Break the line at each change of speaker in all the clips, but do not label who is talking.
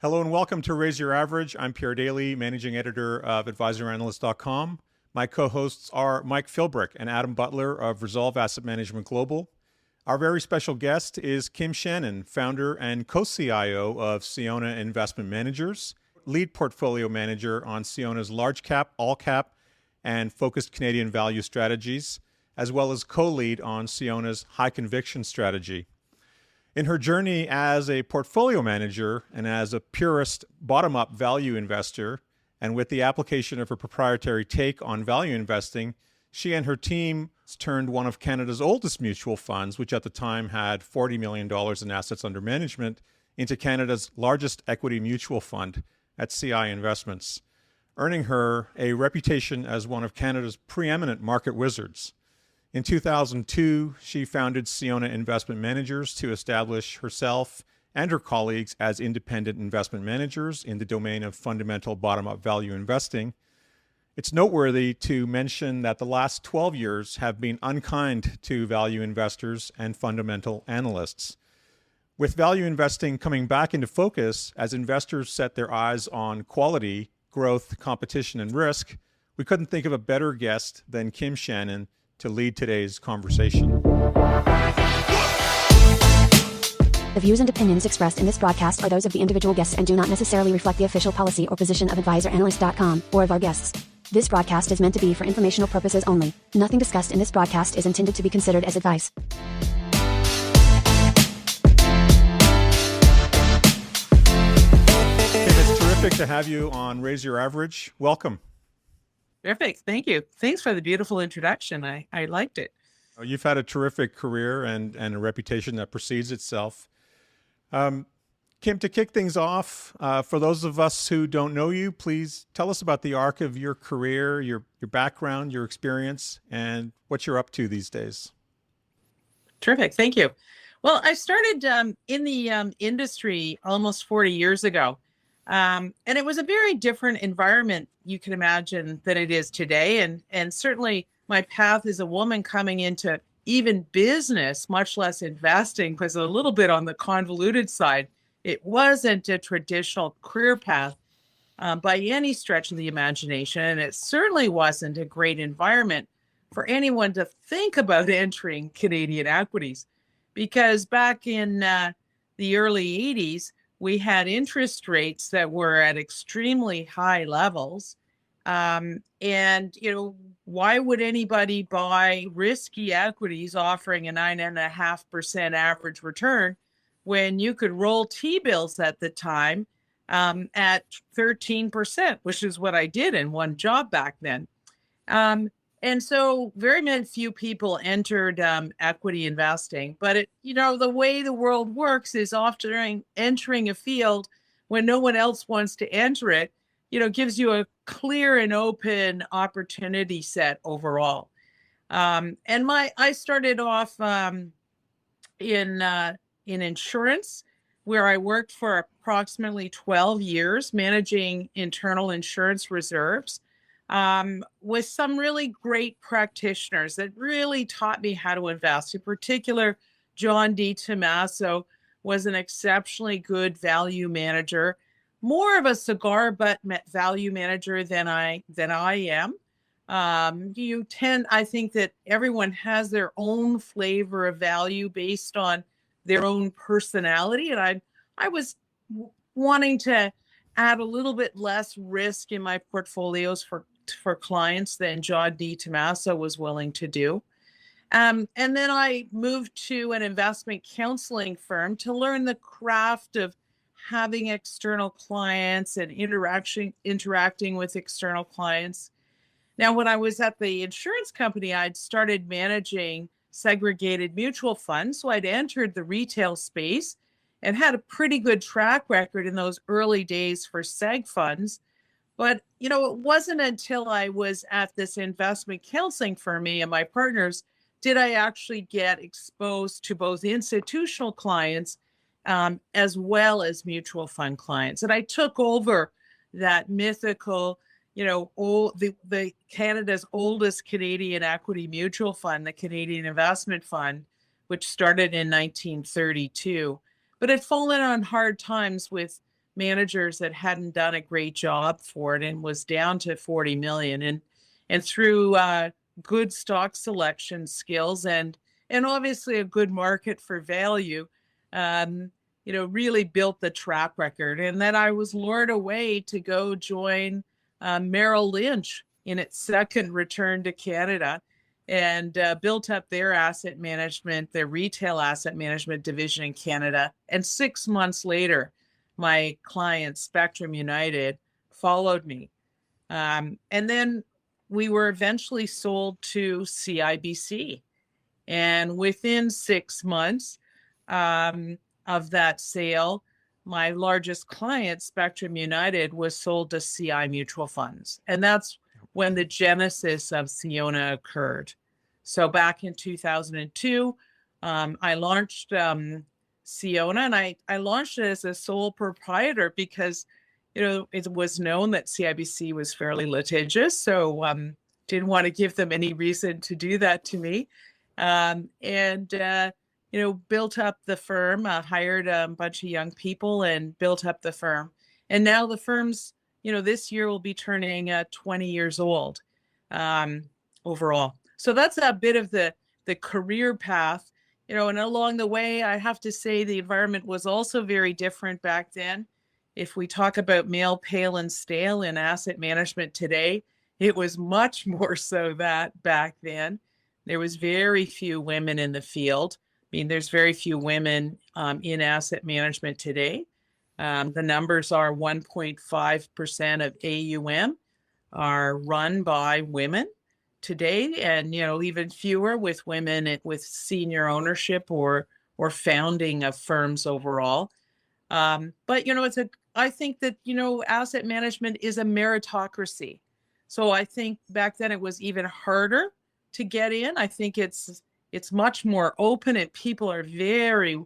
Hello and welcome to Raise Your Average. I'm Pierre Daly, managing editor of advisoranalyst.com. My co-hosts are Mike Philbrick and Adam Butler of Resolve Asset Management Global. Our very special guest is Kim Shannon, founder and Co-CIO of Sionna Investment Managers, lead portfolio manager on Sionna's large cap, all cap, and focused Canadian value strategies, as well as co-lead on Sionna's high conviction strategy. In her journey as a portfolio manager and as a purist bottom-up value investor, and with the application of her proprietary take on value investing, she and her team turned one of Canada's oldest mutual funds, which at the time had $40 million in assets under management, into Canada's largest equity mutual fund at CI Investments, earning her a reputation as one of Canada's preeminent market wizards. In 2002, she founded Sionna Investment Managers to establish herself and her colleagues as independent investment managers in the domain of fundamental bottom-up value investing. It's noteworthy to mention that the last 12 years have been unkind to value investors and fundamental analysts. With value investing coming back into focus as investors set their eyes on quality, growth, competition, and risk, we couldn't think of a better guest than Kim Shannon to lead today's conversation.
The views and opinions expressed in this broadcast are those of the individual guests and do not necessarily reflect the official policy or position of advisoranalyst.com or of our guests. This broadcast is meant to be for informational purposes only. Nothing discussed in this broadcast is intended to be considered as advice.
Kim, it's terrific to have you on Raise Your Average. Welcome.
Perfect. Thank you. Thanks for the beautiful introduction. I liked it.
You've had a terrific career and a reputation that precedes itself. Kim, to kick things off, for those of us who don't know you, please tell us about the arc of your career, your background, your experience, and what you're up to these days.
Terrific. Thank you. Well, I started in the industry almost 40 years ago. And it was a very different environment, you can imagine, than it is today. And certainly my path as a woman coming into even business, much less investing, was a little bit on the convoluted side. It wasn't a traditional career path by any stretch of the imagination. And it certainly wasn't a great environment for anyone to think about entering Canadian equities. Because back in the early 80s, we had interest rates that were at extremely high levels. And, why would anybody buy risky equities offering a 9.5% average return when you could roll T-bills at the time at 13%, which is what I did in one job back then. And so very few people entered equity investing, but the way the world works is often entering a field when no one else wants to enter it, gives you a clear and open opportunity set overall. And I started off in insurance, where I worked for approximately 12 years managing internal insurance reserves. With some really great practitioners that really taught me how to invest. In particular, John D. Tomaso was an exceptionally good value manager, more of a cigar butt value manager than I am. I think that everyone has their own flavor of value based on their own personality. And I was wanting to add a little bit less risk in my portfolios for clients than John D. Tomaso was willing to do. And then I moved to an investment counseling firm to learn the craft of having external clients and interacting with external clients. Now, when I was at the insurance company, I'd started managing segregated mutual funds. So I'd entered the retail space and had a pretty good track record in those early days for seg funds. But, it wasn't until I was at this investment counseling firm, me and my partners, did I actually get exposed to both institutional clients as well as mutual fund clients. And I took over that mythical, the Canada's oldest Canadian equity mutual fund, the Canadian Investment Fund, which started in 1932. But it fallen on hard times with managers that hadn't done a great job for it and was down to 40 million. And through good stock selection skills and obviously a good market for value, really built the track record. And then I was lured away to go join Merrill Lynch in its second return to Canada, and built up their asset management, their retail asset management division in Canada. And 6 months later, my client, Spectrum United, followed me. And then we were eventually sold to CIBC. And within 6 months of that sale, my largest client, Spectrum United, was sold to CI Mutual Funds. And that's when the genesis of Sionna occurred. So back in 2002, I launched Sionna, and I launched it as a sole proprietor because, it was known that CIBC was fairly litigious. So didn't want to give them any reason to do that to me. Built up the firm, hired a bunch of young people and built up the firm. And now the firm's, this year will be turning 20 years old overall. So that's a bit of the career path, and along the way, I have to say the environment was also very different back then. If we talk about male, pale, and stale in asset management today, it was much more so that back then. There was very few women in the field. I mean, there's very few women in asset management today. The numbers are 1.5% of AUM are run by women today, and even fewer with women with senior ownership or founding of firms overall. But I think that asset management is a meritocracy. So I think back then it was even harder to get in. I think it's much more open, and people are very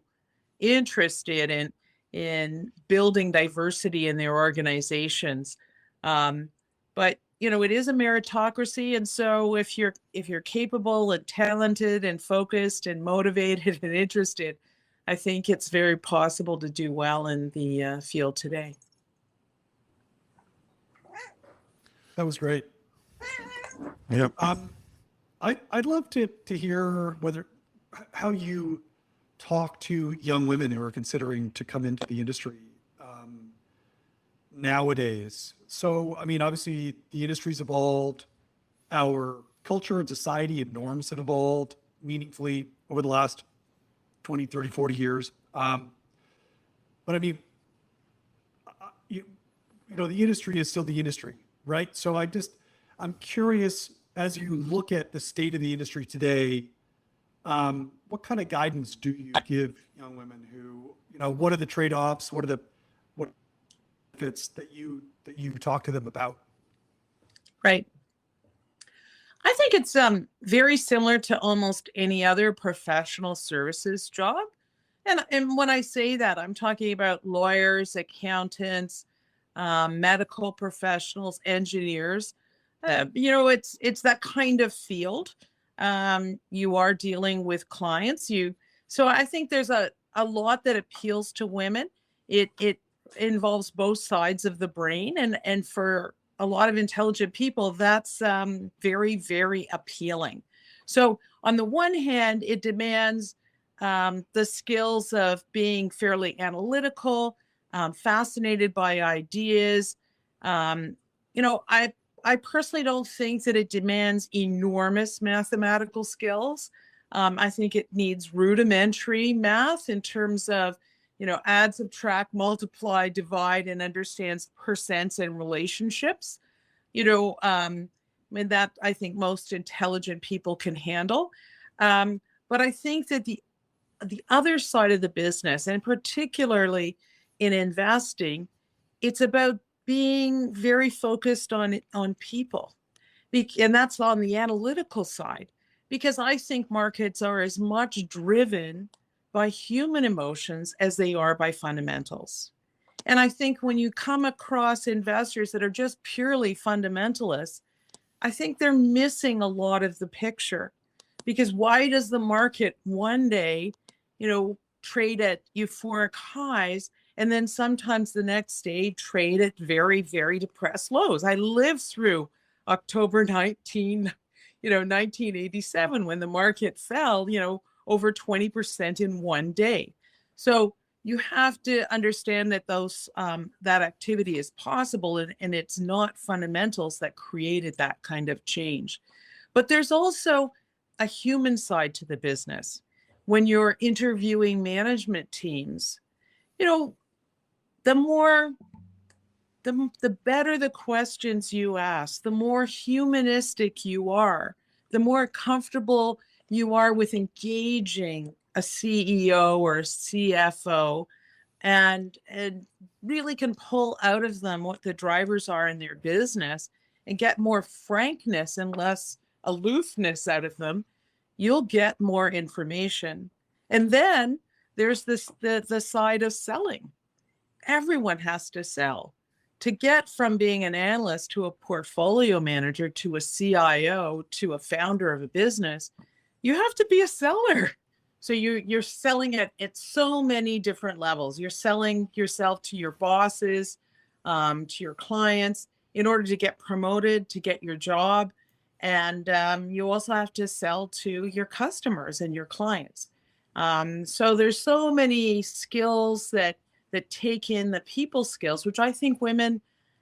interested in building diversity in their organizations. But it is a meritocracy, and so if you're capable and talented and focused and motivated and interested, I think it's very possible to do well in the field today.
That was great.
Yep.
I'd love to hear how you talk to young women who are considering to come into the industry nowadays. So, obviously the industry's evolved, our culture and society and norms have evolved meaningfully over the last 20, 30, 40 years. But the industry is still the industry, right? So I'm curious, as you look at the state of the industry today, what kind of guidance do you give young women who, what are the trade-offs? What benefits that you talk to them about?
Right. I think it's very similar to almost any other professional services job. And when I say that, I'm talking about lawyers, accountants, medical professionals, engineers. It's that kind of field. You are dealing with clients. So I think there's a lot that appeals to women. It involves both sides of the brain, and for a lot of intelligent people, that's very, very appealing. So on the one hand, it demands the skills of being fairly analytical, fascinated by ideas. I personally don't think that it demands enormous mathematical skills. I think it needs rudimentary math in terms of, add, subtract, multiply, divide, and understands percents and relationships. That I think most intelligent people can handle. But I think that the other side of the business, and particularly in investing, it's about being very focused on people. And that's on the analytical side, because I think markets are as much driven by human emotions as they are by fundamentals. And I think when you come across investors that are just purely fundamentalists, I think they're missing a lot of the picture. Because why does the market one day, trade at euphoric highs, And then sometimes the next day trade at very, very depressed lows. I lived through October 1987, when the market fell, over 20% in one day. So you have to understand that that activity is possible, and it's not fundamentals that created that kind of change. But there's also a human side to the business. When you're interviewing management teams, the more the better the questions you ask, the more humanistic you are, the more comfortable you are with engaging a CEO or a CFO, and really can pull out of them what the drivers are in their business and get more frankness and less aloofness out of them, you'll get more information. And then there's the side of selling. Everyone has to sell. To get from being an analyst to a portfolio manager to a CIO to a founder of a business, you have to be a seller. So you're selling at so many different levels. You're selling yourself to your bosses, to your clients in order to get promoted, to get your job. And you also have to sell to your customers and your clients. So there's so many skills that take in the people skills, which I think women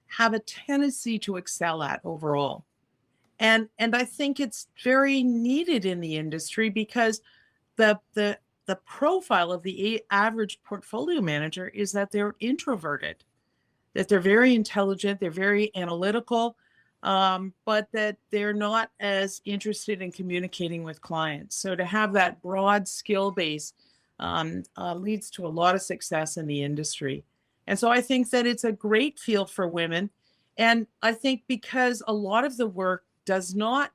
have a tendency to excel at overall. And I think it's very needed in the industry, because the profile of the average portfolio manager is that they're introverted, that they're very intelligent, they're very analytical, but that they're not as interested in communicating with clients. So to have that broad skill base leads to a lot of success in the industry. And so I think that it's a great field for women. And I think because a lot of the work does not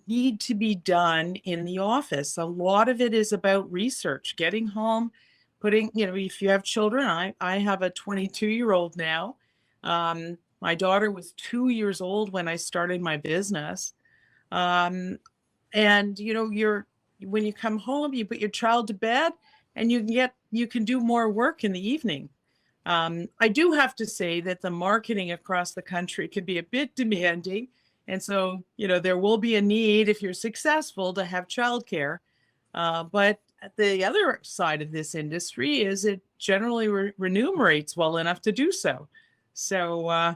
need to be done in the office. A lot of it is about research, getting home, putting, if you have children, I have a 22-year-old now. My daughter was 2 years old when I started my business. And, when you come home, you put your child to bed, and you can do more work in the evening. I do have to say that the marketing across the country can be a bit demanding. And so, there will be a need, if you're successful, to have childcare. But the other side of this industry is it generally remunerates well enough to do so. So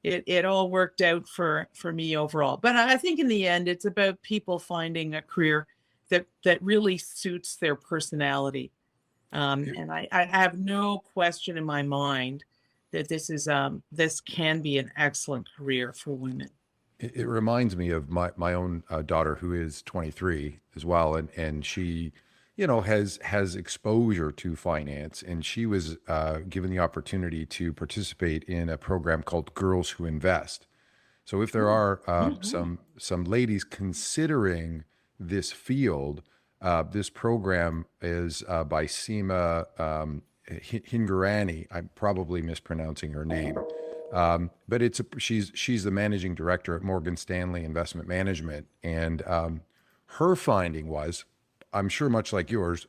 it all worked out for me overall. But I think in the end, it's about people finding a career that really suits their personality. And I have no question in my mind that this can be an excellent career for women.
It reminds me of my own daughter, who is 23 as well, and she, has exposure to finance, and she was given the opportunity to participate in a program called Girls Who Invest. So if there are some ladies considering this field, this program is by Seema Hingorani. I'm probably mispronouncing her name. But she's the managing director at Morgan Stanley Investment Management, and her finding was, I'm sure much like yours,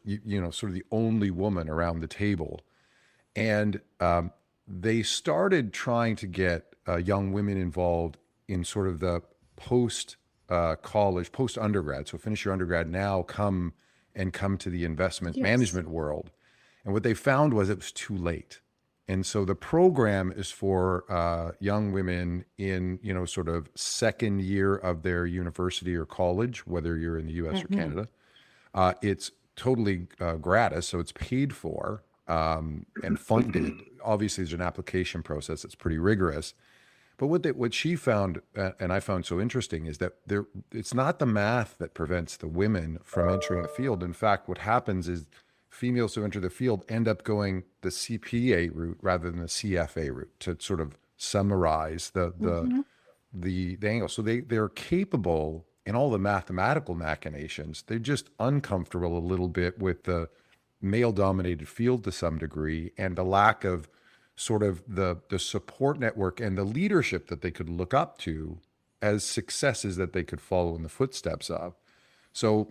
sort of the only woman around the table, and they started trying to get young women involved in sort of the college, post undergrad. So finish your undergrad now, come to the investment management world, and what they found was it was too late. And so the program is for young women in, sort of second year of their university or college, whether you're in the US or Canada. It's totally gratis, so it's paid for and funded. Obviously, there's an application process that's pretty rigorous. But what she found, and I found so interesting, is that it's not the math that prevents the women from entering the field. In fact, what happens is females who enter the field end up going the CPA route rather than the CFA route, to sort of summarize the angle. So they're capable in all the mathematical machinations. They're just uncomfortable a little bit with the male-dominated field to some degree, and the lack of sort of the support network and the leadership that they could look up to as successes that they could follow in the footsteps of. So,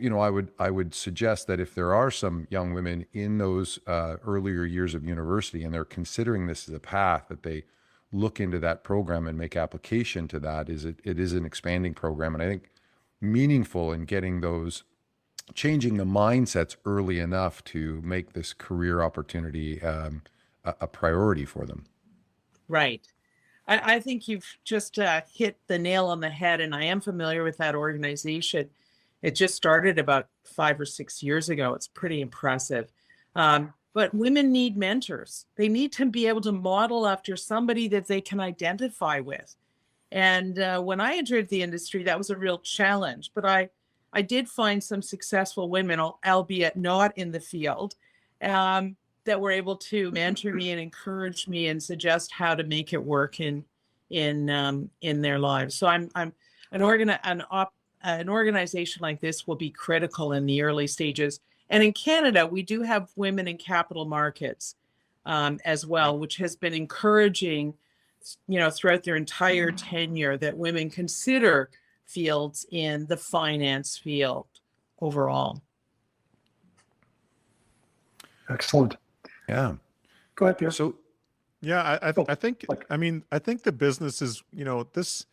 I would suggest that if there are some young women in those earlier years of university and they're considering this as a path, that they look into that program and make application to that. It is an expanding program, and I think meaningful in getting those, changing the mindsets early enough to make this career opportunity a priority for them.
Right. I think you've just hit the nail on the head, and I am familiar with that organization. It just started about 5 or 6 years ago. It's pretty impressive. But women need mentors. They need to be able to model after somebody that they can identify with. And when I entered the industry, that was a real challenge. But I did find some successful women, albeit not in the field, that were able to mentor me and encourage me and suggest how to make it work in their lives. So I'm an organization like this will be critical in the early stages. And in Canada, we do have women in capital markets as well, which has been encouraging, throughout their entire tenure, that women consider fields in the finance field overall.
Excellent.
Yeah.
Go ahead, Pierre.
So,
yeah, I think the business is, this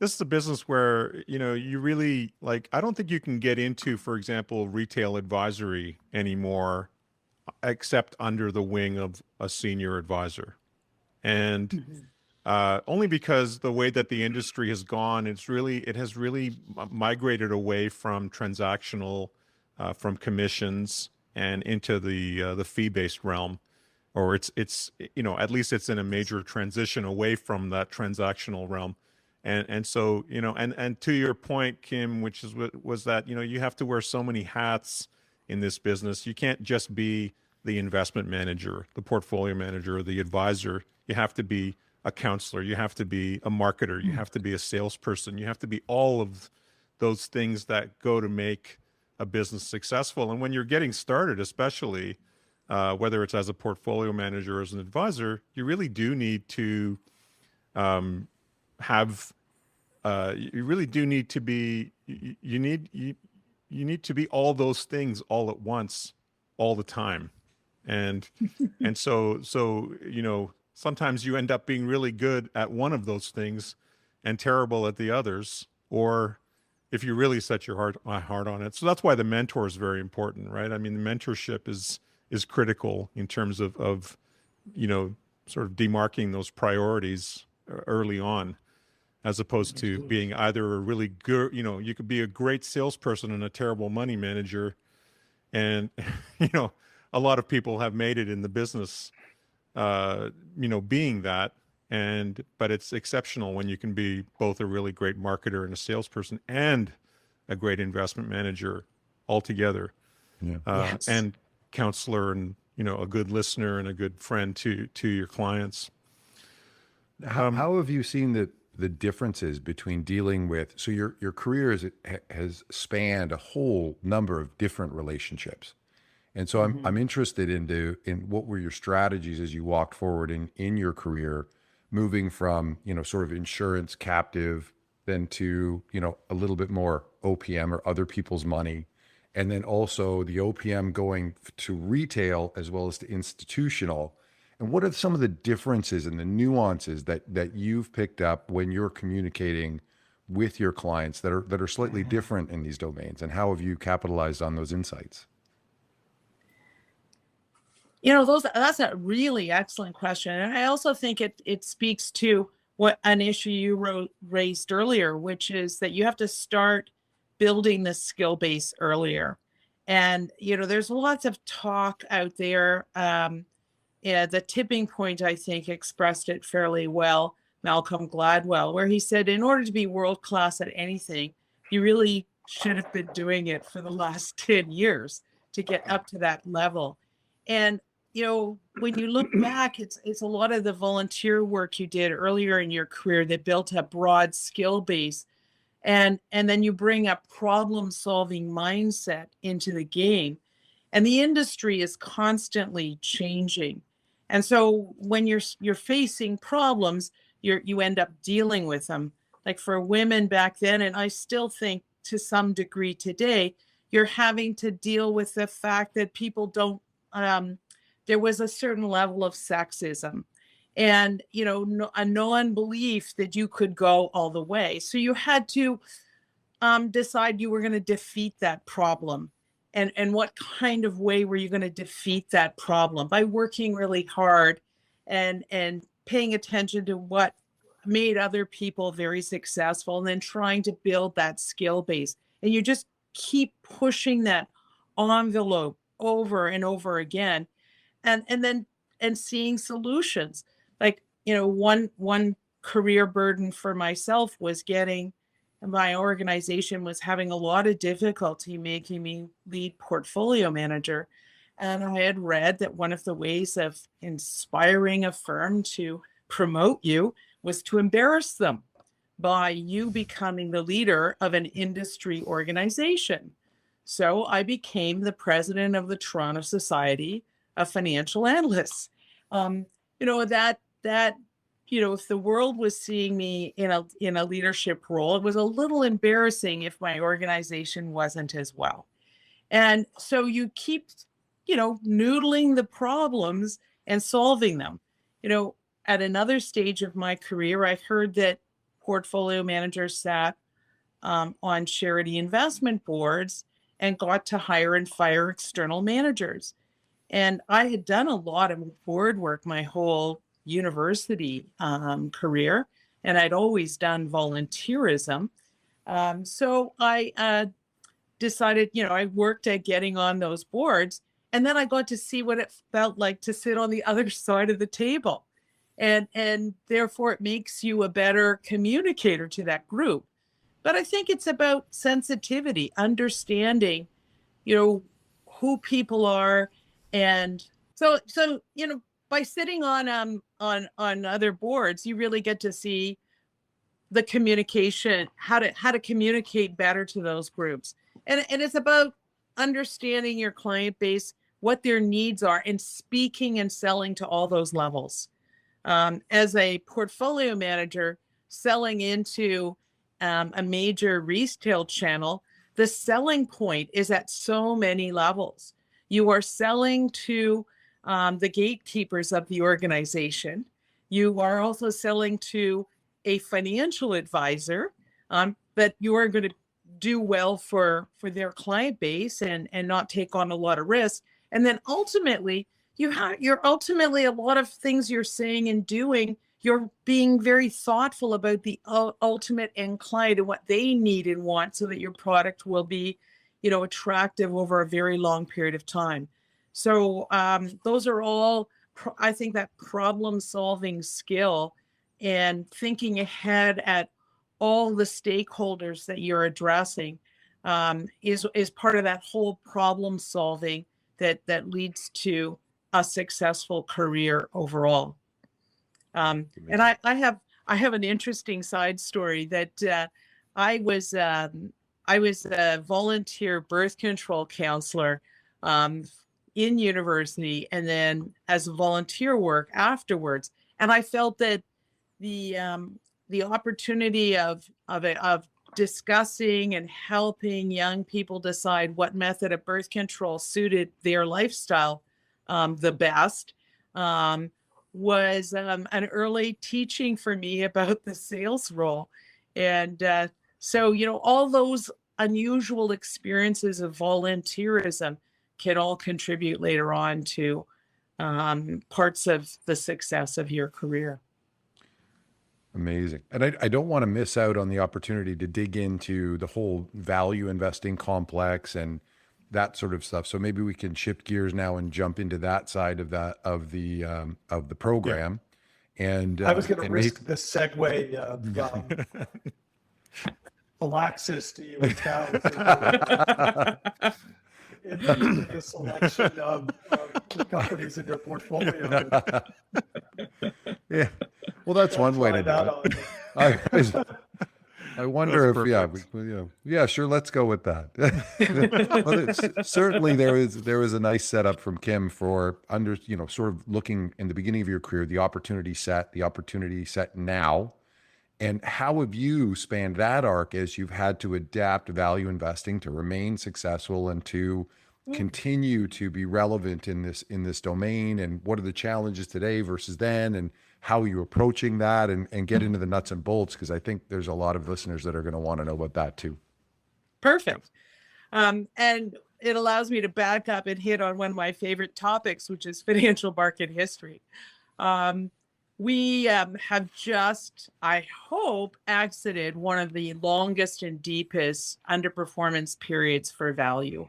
is a business where, you really, I don't think you can get into, for example, retail advisory anymore, except under the wing of a senior advisor. And only because the way that the industry has gone, it has really migrated away from transactional, from commissions and into the fee-based realm, or it's at least it's in a major transition away from that transactional realm. And so, and to your point, Kim, which was that, you have to wear so many hats in this business. You can't just be the investment manager, the portfolio manager, the advisor. You have to be a counselor. You have to be a marketer. You have to be a salesperson. You have to be all of those things that go to make a business successful. And when you're getting started, especially whether it's as a portfolio manager or as an advisor, you really do need to you really do need to be, you need to be all those things all at once, all the time. And so sometimes you end up being really good at one of those things and terrible at the others, or if you really set your heart on it. So that's why the mentor is very important, right? I mean, the mentorship is critical in terms of sort of demarking those priorities early on, as opposed to being either a really good, you could be a great salesperson and a terrible money manager. And, a lot of people have made it in the business, being that. But it's exceptional when you can be both a really great marketer and a salesperson and a great investment manager altogether. Yeah. And counselor and, a good listener and a good friend to your clients.
How have you seen the differences between dealing with, so your career has spanned a whole number of different relationships. And so I'm interested in what were your strategies as you walked forward in your career, moving from, sort of insurance captive, then to, a little bit more OPM or other people's money. And then also the OPM going to retail as well as to institutional. And what are some of the differences and the nuances that you've picked up when you're communicating with your clients that are slightly different in these domains? And how have you capitalized on those insights?
That's a really excellent question. And I also think it speaks to what an issue you raised earlier, which is that you have to start building the skill base earlier. And, there's lots of talk out there. The tipping point, I think, expressed it fairly well, Malcolm Gladwell, where he said, in order to be world-class at anything, you really should have been doing it for the last 10 years to get up to that level. And, when you look back, it's a lot of the volunteer work you did earlier in your career that built a broad skill base. And then you bring a problem-solving mindset into the game. And the industry is constantly changing. And so when you're facing problems, you end up dealing with them. Like for women back then, and I still think to some degree today, you're having to deal with the fact that people don't, there was a certain level of sexism and, a non-belief that you could go all the way. So you had to decide you were going to defeat that problem. And what kind of way were you going to defeat that problem? By working really hard and paying attention to what made other people very successful, and then trying to build that skill base. And you just keep pushing that envelope over and over again, and seeing solutions. Like, one career burden for myself was my organization was having a lot of difficulty making me lead portfolio manager. And I had read that one of the ways of inspiring a firm to promote you was to embarrass them by you becoming the leader of an industry organization. So I became the president of the Toronto Society of Financial Analysts. If the world was seeing me in a leadership role, it was a little embarrassing if my organization wasn't as well. And so you keep, noodling the problems and solving them. At another stage of my career, I heard that portfolio managers sat on charity investment boards and got to hire and fire external managers. And I had done a lot of board work my whole university career, and I'd always done volunteerism. So I decided, I worked at getting on those boards, and then I got to see what it felt like to sit on the other side of the table. And therefore it makes you a better communicator to that group. But I think it's about sensitivity, understanding, who people are. And so by sitting on other boards, you really get to see the communication, how to communicate better to those groups. And it's about understanding your client base, what their needs are, and speaking and selling to all those levels. As a portfolio manager selling into a major retail channel, the selling point is at so many levels. You are selling to the gatekeepers of the organization. You are also selling to a financial advisor that you are going to do well for their client base and not take on a lot of risk. And then ultimately, you're ultimately, a lot of things you're saying and doing, you're being very thoughtful about the ultimate end client and what they need and want, so that your product will be, attractive over a very long period of time. So those are all, I think, that problem solving skill and thinking ahead at all the stakeholders that you're addressing is part of that whole problem solving that leads to a successful career overall. And I have an interesting side story that I was a volunteer birth control counselor in university, and then as volunteer work afterwards. And I felt that the opportunity of discussing and helping young people decide what method of birth control suited their lifestyle the best was an early teaching for me about the sales role. And so, all those unusual experiences of volunteerism can all contribute later on to parts of the success of your career.
Amazing. And I don't want to miss out on the opportunity to dig into the whole value investing complex and that sort of stuff. So maybe we can shift gears now and jump into that side of the program. Yeah. And
I was going to risk the segue of Alaxis to you in the selection of the companies in your portfolio.
Yeah. Well, that's one way to do it. I wonder if, sure, let's go with that. Well, certainly there was a nice setup from Kim for sort of looking in the beginning of your career, the opportunity set now, And how have you spanned that arc as you've had to adapt value investing to remain successful and to continue to be relevant in this domain? And what are the challenges today versus then? And how are you approaching that, and get into the nuts and bolts? Because I think there's a lot of listeners that are going to want to know about that too.
Perfect. And it allows me to back up and hit on one of my favorite topics, which is financial market history. We have just, I hope, exited one of the longest and deepest underperformance periods for value.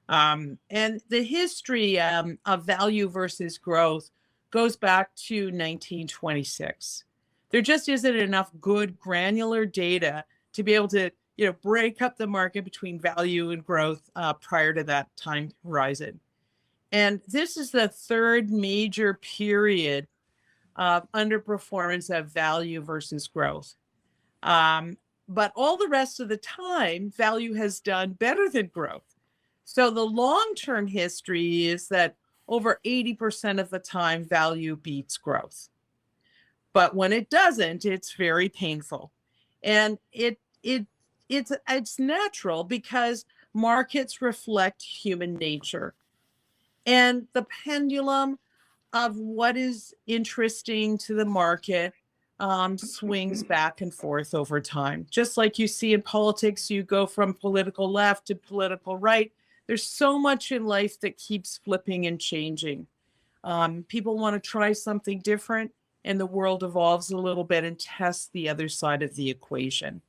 And the history of value versus growth goes back to 1926. There just isn't enough good granular data to be able to, break up the market between value and growth prior to that time horizon. And this is the third major period of underperformance of value versus growth. But all the rest of the time, value has done better than growth. So the long-term history is that over 80% of the time, value beats growth. But when it doesn't, it's very painful. And it's natural because markets reflect human nature. And the pendulum of what is interesting to the market swings back and forth over time. Just like you see in politics, you go from political left to political right. There's so much in life that keeps flipping and changing. People want to try something different, and the world evolves a little bit and tests the other side of the equation.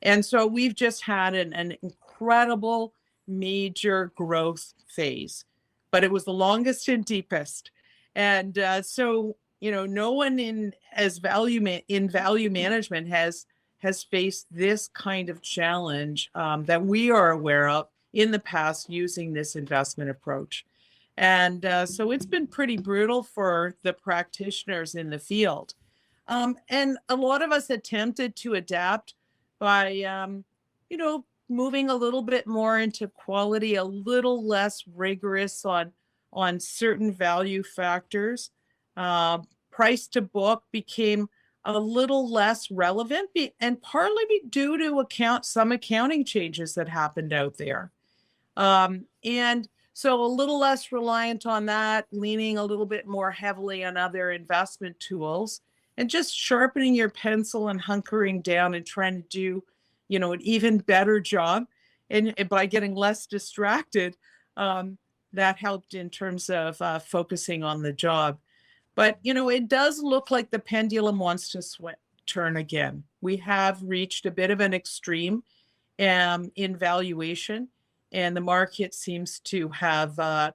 And so we've just had an incredible major growth phase, but it was the longest and deepest. And so, no one in value management has faced this kind of challenge that we are aware of in the past using this investment approach. And so it's been pretty brutal for the practitioners in the field. And a lot of us attempted to adapt by, moving a little bit more into quality, a little less rigorous on certain value factors. Price to book became a little less relevant, and partly due to some accounting changes that happened out there. And so a little less reliant on that, leaning a little bit more heavily on other investment tools, and just sharpening your pencil and hunkering down and trying to do, an even better job. And by getting less distracted, that helped in terms of focusing on the job. But, it does look like the pendulum wants to turn again. We have reached a bit of an extreme in valuation, and the market seems to have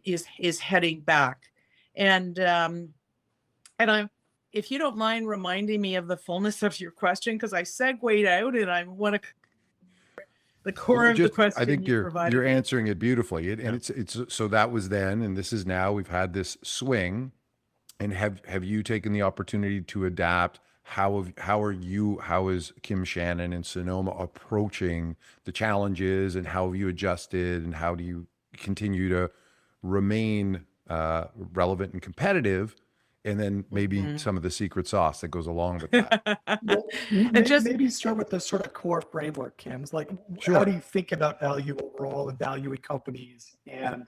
is heading back. And if you don't mind reminding me of the fullness of your question, because I segued out and I want to the core of the question.
I think you're answering it beautifully. And it's so that was then, and this is now. We've had this swing, and have you taken the opportunity to adapt? How is Kim Shannon and Sonoma approaching the challenges, and how have you adjusted, and how do you continue to remain relevant and competitive? And then maybe some of the secret sauce that goes along with that.
Well, maybe start with the sort of core framework, Kim. It's like, how do you think about value overall and valuing companies? And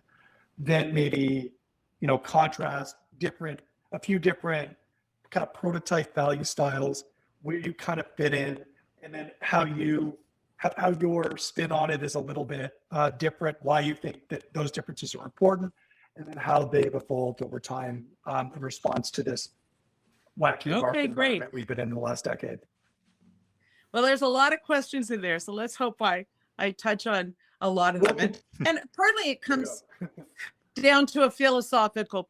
then maybe, contrast a few different kind of prototype value styles where you kind of fit in, and then how your spin on it is a little bit different, why you think that those differences are important, and then how they've evolved over time in response to this wacky market environment we've been in the last decade.
Well, there's a lot of questions in there, so let's hope I touch on a lot of them. And partly it comes down to a philosophical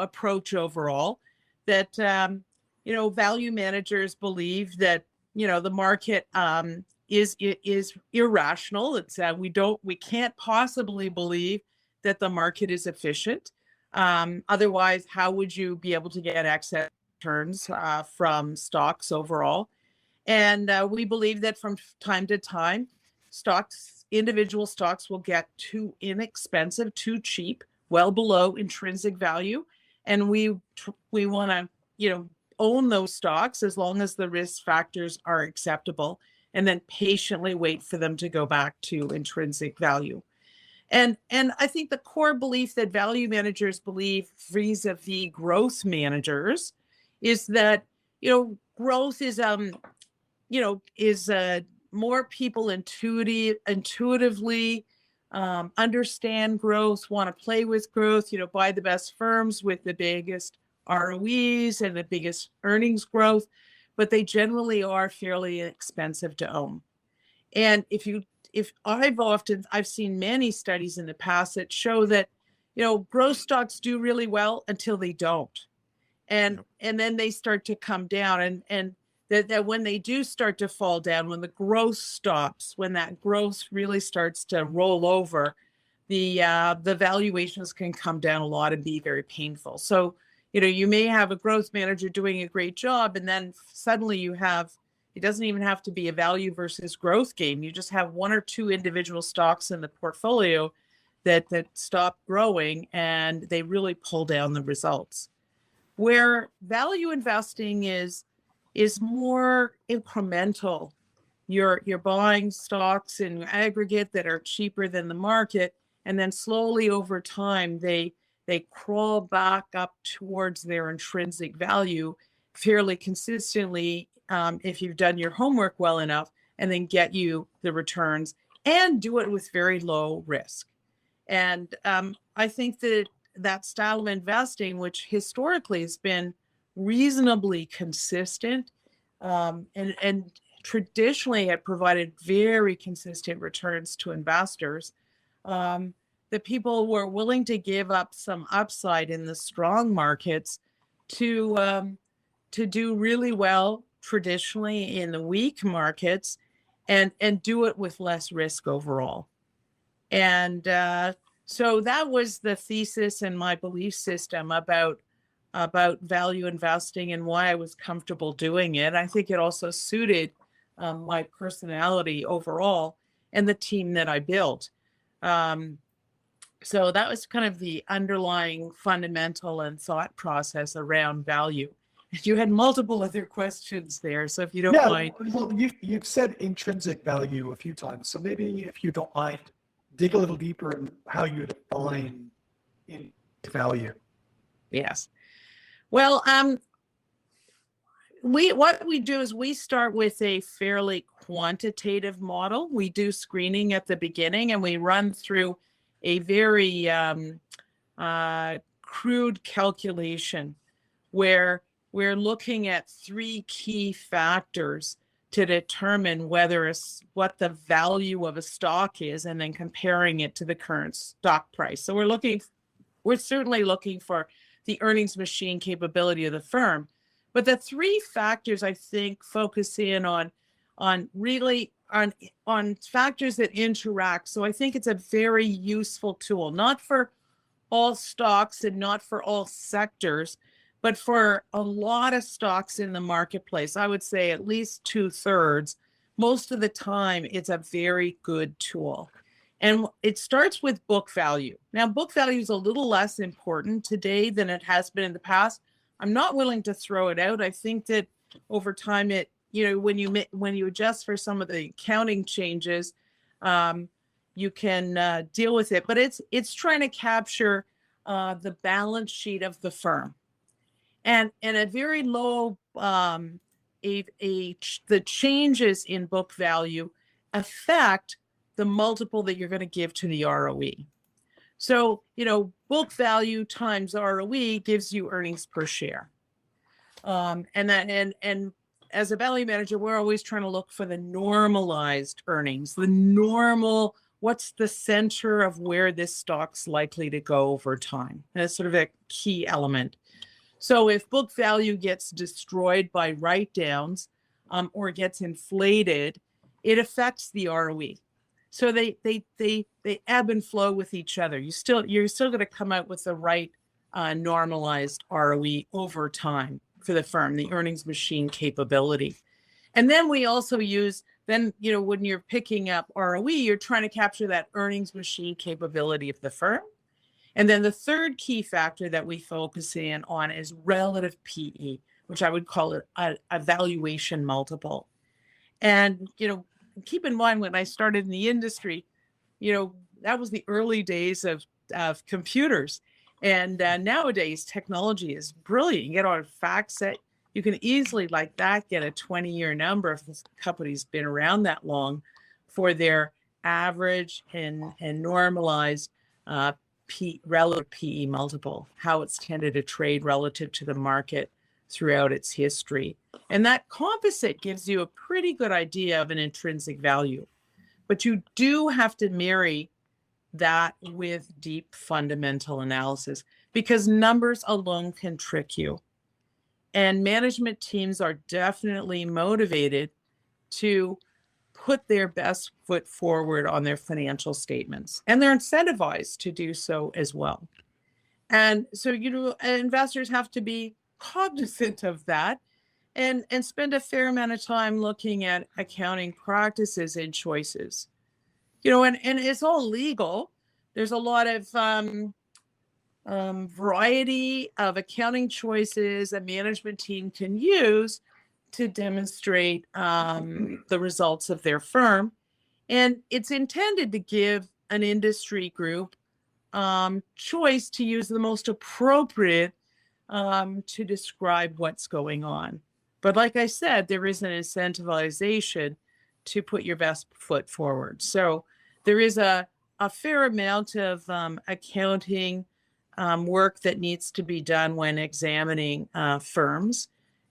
approach overall, that value managers believe that the market is irrational. It's we can't possibly believe that the market is efficient. Otherwise, how would you be able to get excess returns from stocks overall? And we believe that from time to time, individual stocks will get too inexpensive, too cheap, well below intrinsic value. And we want to, own those stocks as long as the risk factors are acceptable, and then patiently wait for them to go back to intrinsic value. And I think the core belief that value managers believe vis-a-vis growth managers is that, growth is more people intuitively understand growth, want to play with growth, buy the best firms with the biggest ROEs and the biggest earnings growth, but they generally are fairly expensive to own. And I've seen many studies in the past that show that, growth stocks do really well until they don't. And then they start to come down, and that when they do start to fall down, when the growth stops, when that growth really starts to roll over, the valuations can come down a lot and be very painful. So, you may have a growth manager doing a great job, and then suddenly it doesn't even have to be a value versus growth game. You just have one or two individual stocks in the portfolio that stop growing, and they really pull down the results. Where value investing is more incremental. You're buying stocks in aggregate that are cheaper than the market, and then slowly over time they crawl back up towards their intrinsic value fairly consistently, if you've done your homework well enough, and then get you the returns and do it with very low risk. And I think that style of investing, which historically has been reasonably consistent, and traditionally had provided very consistent returns to investors, that people were willing to give up some upside in the strong markets to do really well traditionally in the weak markets, and do it with less risk overall. And so that was the thesis and my belief system about value investing and why I was comfortable doing it. I think it also suited my personality overall and the team that I built. So that was kind of the underlying fundamental and thought process around value. You had multiple other questions there, so if you don't mind.
Well, you've said intrinsic value a few times, so maybe if you don't mind, dig a little deeper in how you define value.
Yes. Well, what we do is we start with a fairly quantitative model. We do screening at the beginning, and we run through a very crude calculation where we're looking at three key factors to determine what the value of a stock is, and then comparing it to the current stock price. So we're certainly looking for the earnings machine capability of the firm. But the three factors, I think, focus in on factors that interact. So I think it's a very useful tool, not for all stocks and not for all sectors, but for a lot of stocks in the marketplace. I would say at least 2/3. Most of the time, it's a very good tool. And it starts with book value. Now, book value is a little less important today than it has been in the past. I'm not willing to throw it out. I think that over time, when you adjust for some of the accounting changes, you can deal with it. But it's trying to capture the balance sheet of the firm, and a very low the changes in book value affect the multiple that you're going to give to the ROE. So, book value times ROE gives you earnings per share. And as a value manager, we're always trying to look for the normalized earnings, what's the center of where this stock's likely to go over time. And that's sort of a key element. So if book value gets destroyed by write-downs or gets inflated, it affects the ROE. So they ebb and flow with each other. You're still going to come out with the right normalized ROE over time for the firm, the earnings machine capability. And then we also use, when you're picking up ROE, you're trying to capture that earnings machine capability of the firm. And then the third key factor that we focus in on is relative PE. which I would call it a valuation multiple. And, keep in mind when I started in the industry, that was the early days of computers. And nowadays, technology is brilliant. You get on FactSet, you can easily, like that, get a 20-year number if the company's been around that long for their average and normalized relative PE multiple, how it's tended to trade relative to the market throughout its history. And that composite gives you a pretty good idea of an intrinsic value. But you do have to marry that with deep fundamental analysis, because numbers alone can trick you. And management teams are definitely motivated to put their best foot forward on their financial statements, and they're incentivized to do so as well. And so, investors have to be cognizant of that and spend a fair amount of time looking at accounting practices and choices. And it's all legal. There's a lot of variety of accounting choices a management team can use to demonstrate the results of their firm. And it's intended to give an industry group choice to use the most appropriate to describe what's going on. But like I said, there is an incentivization to put your best foot forward. So there is a fair amount of accounting work that needs to be done when examining firms.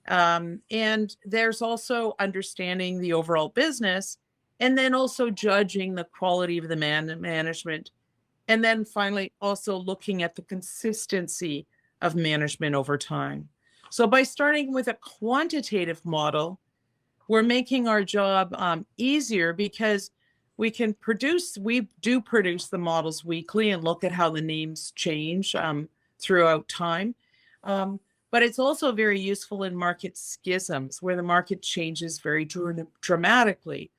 And there's also understanding the overall business, and then also judging the quality of the management. And then finally, also looking at the consistency of management over time. So by starting with a quantitative model, we're making our job easier, because we do produce the models weekly and look at how the names change throughout time. But it's also very useful in market schisms, where the market changes very dramatically,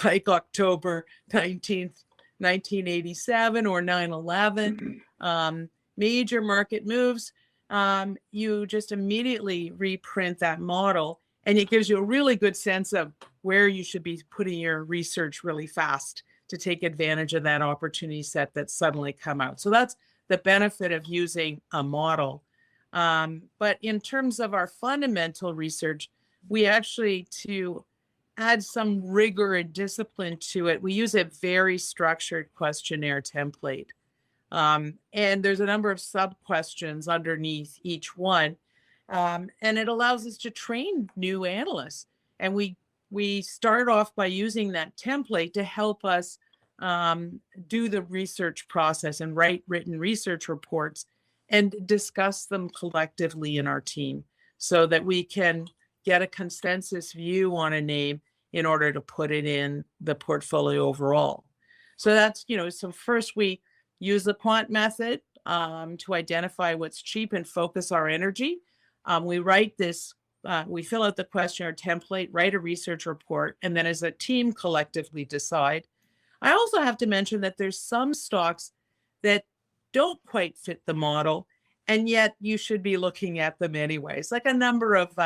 like October 19th, 1987 or 9/11. Major market moves, you just immediately reprint that model, and it gives you a really good sense of where you should be putting your research really fast to take advantage of that opportunity set that's suddenly come out. So that's the benefit of using a model. But in terms of our fundamental research, we actually, to add some rigor and discipline to it, we use a very structured questionnaire template. And there's a number of sub-questions underneath each one. And it allows us to train new analysts. And we start off by using that template to help us do the research process and write written research reports and discuss them collectively in our team, so that we can get a consensus view on a name in order to put it in the portfolio overall. So that's, so first we use the quant method to identify what's cheap and focus our energy. We write this, we fill out the questionnaire template, write a research report, and then as a team collectively decide. I also have to mention that there's some stocks that don't quite fit the model, and yet you should be looking at them anyways. Like a number of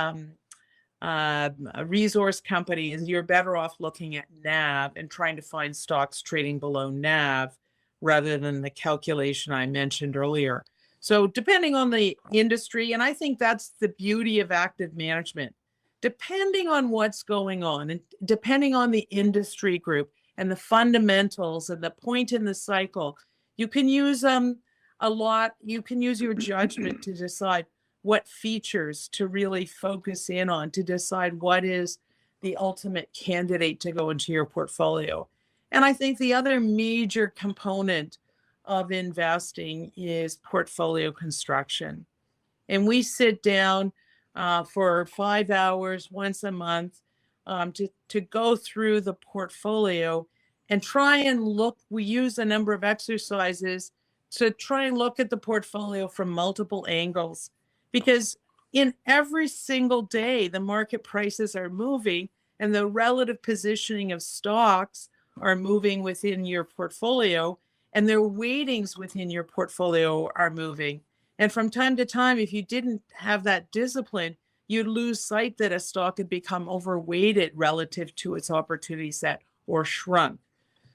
resource companies, you're better off looking at NAV and trying to find stocks trading below NAV rather than the calculation I mentioned earlier. So depending on the industry, and I think that's the beauty of active management, depending on what's going on and depending on the industry group and the fundamentals and the point in the cycle, you can use you can use your judgment to decide what features to really focus in on, to decide what is the ultimate candidate to go into your portfolio. And I think the other major component of investing is portfolio construction. And we sit down for 5 hours once a month to go through the portfolio and try and look. We use a number of exercises to try and look at the portfolio from multiple angles, because in every single day, the market prices are moving and the relative positioning of stocks are moving within your portfolio, and their weightings within your portfolio are moving. And from time to time, if you didn't have that discipline, you'd lose sight that a stock had become overweighted relative to its opportunity set or shrunk.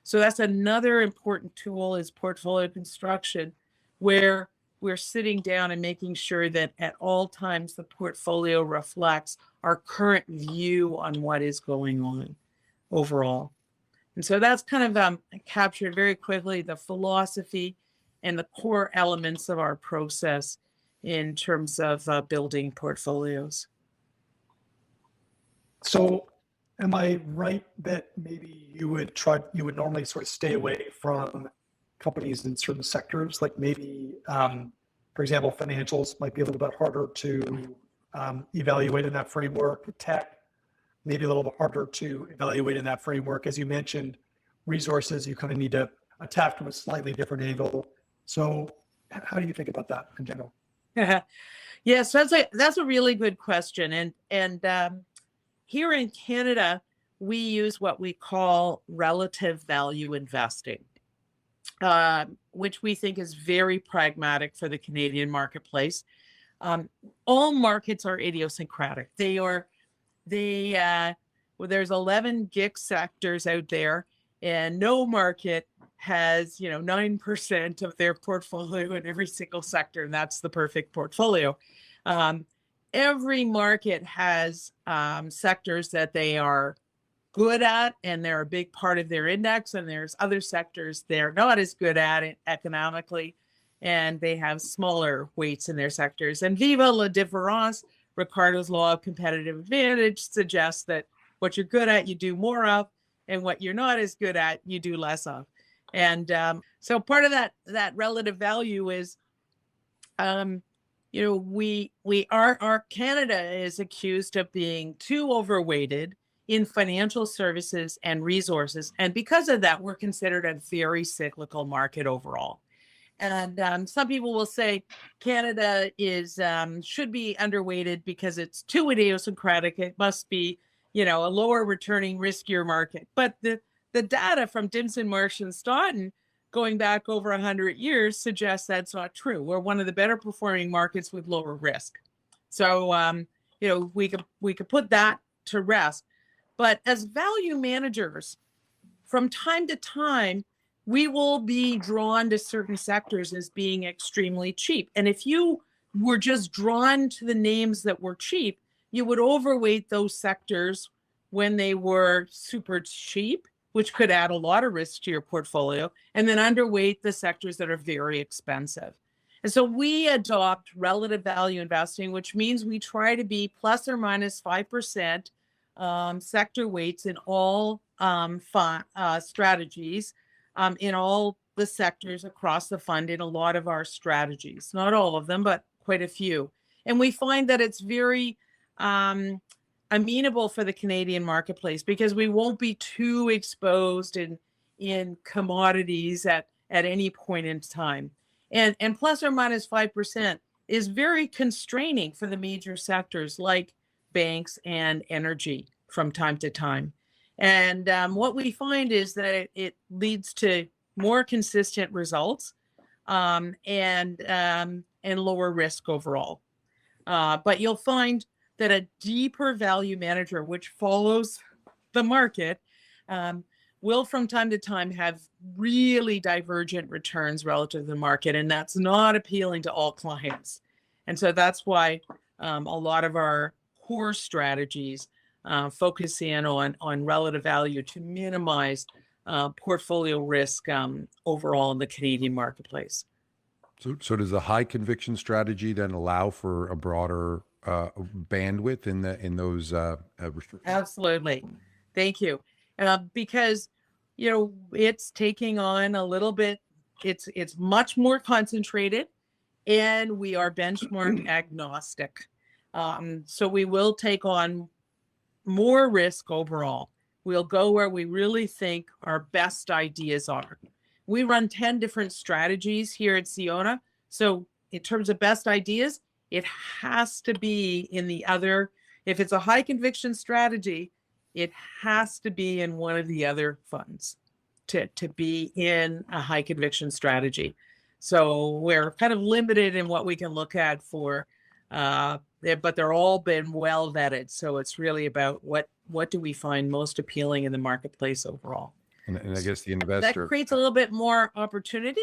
So that's another important tool is portfolio construction, where we're sitting down and making sure that at all times the portfolio reflects our current view on what is going on overall. And so that's kind of captured very quickly the philosophy and the core elements of our process in terms of building portfolios.
So am I right that maybe you would normally sort of stay away from companies in certain sectors, like maybe, for example, financials might be a little bit harder to evaluate in that framework, tech, maybe a little bit harder to evaluate in that framework. As you mentioned, resources, you kind of need to attack from a slightly different angle. So how do you think about that in general?
Yes, that's a really good question. And here in Canada, we use what we call relative value investing, which we think is very pragmatic for the Canadian marketplace. All markets are idiosyncratic. There's 11 GIC sectors out there, and no market has 9% of their portfolio in every single sector, and that's the perfect portfolio. Every market has sectors that they are good at, and they're a big part of their index, and there's other sectors they're not as good at it economically, and they have smaller weights in their sectors. And viva la différence, Ricardo's law of competitive advantage suggests that what you're good at, you do more of, and what you're not as good at, you do less of. And so part of that relative value is, our Canada is accused of being too overweighted in financial services and resources. And because of that, we're considered a very cyclical market overall. And some people will say Canada should be underweighted because it's too idiosyncratic. It must be, a lower returning, riskier market. But the data from Dimson, Marsh, and Stoughton going back over 100 years suggests that's not true. We're one of the better performing markets with lower risk. So, we could put that to rest. But as value managers, from time to time, we will be drawn to certain sectors as being extremely cheap. And if you were just drawn to the names that were cheap, you would overweight those sectors when they were super cheap, which could add a lot of risk to your portfolio, and then underweight the sectors that are very expensive. And so we adopt relative value investing, which means we try to be plus or minus 5% sector weights in all strategies, in all the sectors across the fund in a lot of our strategies. Not all of them, but quite a few. And we find that it's very amenable for the Canadian marketplace because we won't be too exposed in commodities at any point in time. And plus or minus 5% is very constraining for the major sectors like banks and energy from time to time. And what we find is that it leads to more consistent results and lower risk overall. But you'll find that a deeper value manager, which follows the market, will from time to time have really divergent returns relative to the market. And that's not appealing to all clients. And so that's why a lot of our core strategies focus in on relative value to minimize portfolio risk overall in the Canadian marketplace.
So does the high conviction strategy then allow for a broader bandwidth in those restrictions?
Absolutely. Thank you. Because, it's taking on a little bit, it's much more concentrated, and we are benchmark agnostic. So we will take on more risk overall. We'll go where we really think our best ideas are. We run 10 different strategies here at Sionna. So in terms of best ideas, it has to be in the other. If it's a high conviction strategy, it has to be in one of the other funds to be in a high conviction strategy. So we're kind of limited in what we can look at for But they're all been well vetted. So it's really about what do we find most appealing in the marketplace overall.
And I guess the
That
investor,
creates a little bit more opportunity.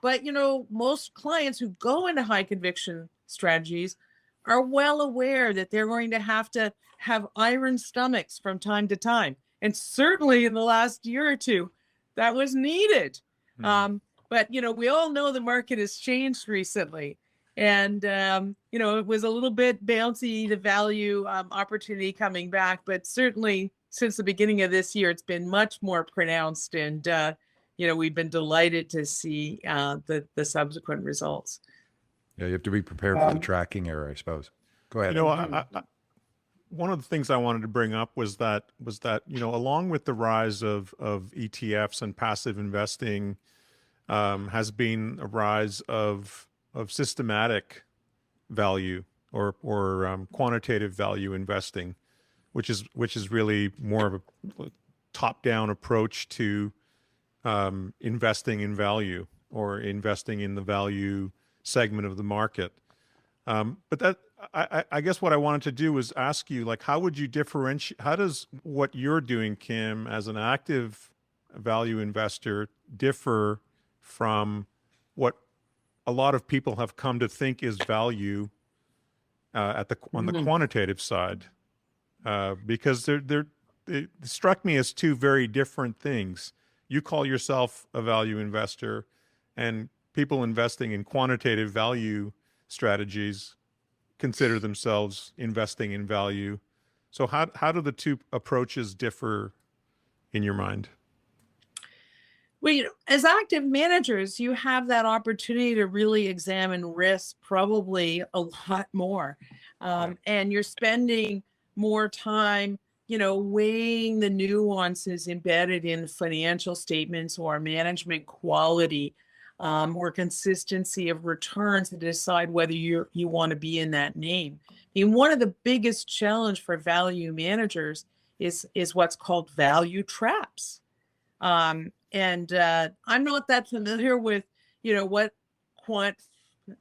But, most clients who go into high conviction strategies are well aware that they're going to have iron stomachs from time to time. And certainly in the last year or two, that was needed. But, we all know the market has changed recently. And, it was a little bit bouncy, the value opportunity coming back. But certainly since the beginning of this year, it's been much more pronounced. And, we've been delighted to see the subsequent results.
yeah, you have to be prepared for the tracking error, I suppose. Go ahead.
One of the things I wanted to bring up was that along with the rise of ETFs and passive investing, has been a rise of systematic value or quantitative value investing, which is really more of a top-down approach to investing in value or investing in the value segment of the market. But that I guess what I wanted to do was ask you, like, how would you differentiate? How does what you're doing, Kim, as an active value investor differ from what a lot of people have come to think is value on the quantitative side? Because it struck me as two very different things. You call yourself a value investor, and people investing in quantitative value strategies consider themselves investing in value. So how do the two approaches differ in your mind?
Well, as active managers, you have that opportunity to really examine risk probably a lot more. And you're spending more time, weighing the nuances embedded in financial statements or management quality, or consistency of returns to decide whether you want to be in that name. I mean, one of the biggest challenge for value managers is what's called value traps. And I'm not that familiar with, what quant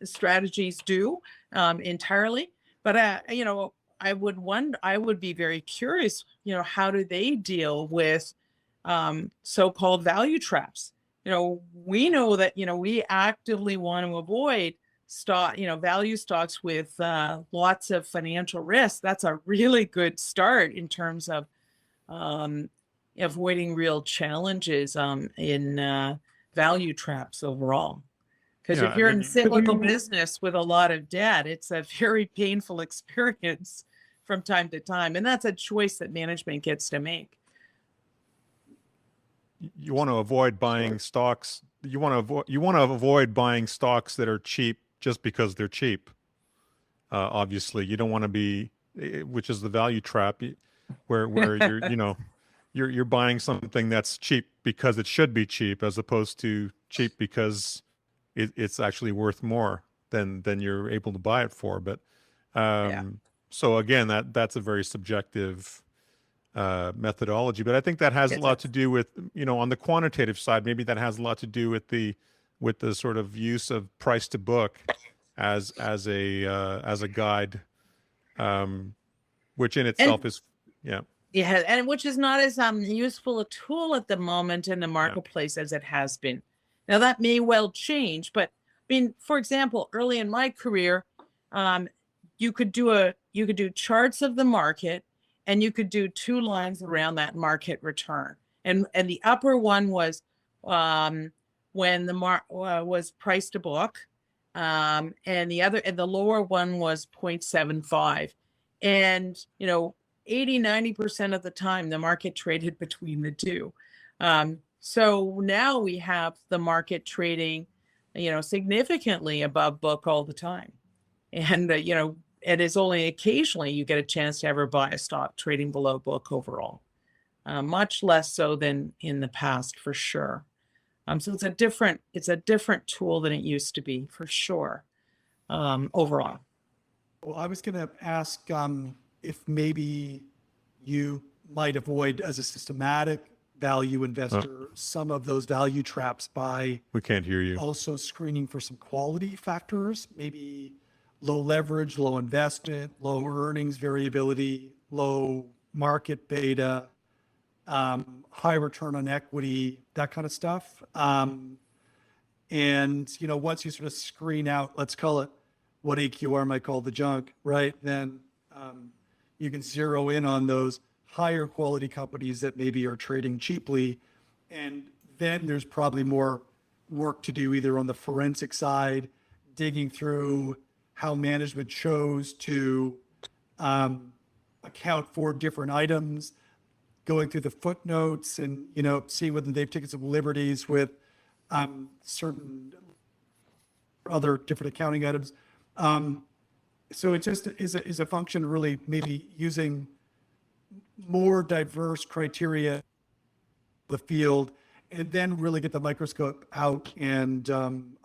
strategies do entirely, but I would be very curious, how do they deal with so-called value traps? We know that, we actively want to avoid value stocks with lots of financial risk. That's a really good start in terms of avoiding real challenges in value traps overall. Because if you're in cyclical business with a lot of debt, it's a very painful experience from time to time. And that's a choice that management gets to make.
You want to avoid buying stocks. You want to avoid buying stocks that are cheap just because they're cheap. Obviously, you don't want to be, which is the value trap, where you're you're buying something that's cheap because it should be cheap, as opposed to cheap because it's actually worth more than you're able to buy it for. But so again, that's a very subjective methodology, but I think that has a lot to do with, on the quantitative side, maybe that has a lot to do with the sort of use of price to book as a guide, which in itself is
and which is not as useful a tool at the moment in the marketplace as it has been. Now that may well change, but I mean, for example, early in my career, you could do charts of the market, and you could do two lines around that market return. And the upper one was when the was price to book, and the lower one was 0.75. And 80-90% of the time the market traded between the two. So now we have the market trading, significantly above book all the time. And it is only occasionally you get a chance to ever buy a stock trading below book overall. Much less so than in the past, for sure. So it's a different tool than it used to be, for sure, overall.
Well, I was going to ask if maybe you might avoid, as a systematic value investor, some of those value traps by
we can't hear you.
Also screening for some quality factors, maybe low leverage, low investment, low earnings variability, low market beta, high return on equity, that kind of stuff. And, once you sort of screen out, let's call it what AQR might call the junk, right? Then you can zero in on those higher quality companies that maybe are trading cheaply. And then there's probably more work to do either on the forensic side, digging through how management chose to account for different items, going through the footnotes and, seeing whether they've taken some liberties with certain other different accounting items. So it just is a function of really maybe using more diverse criteria the field, and then really get the microscope out and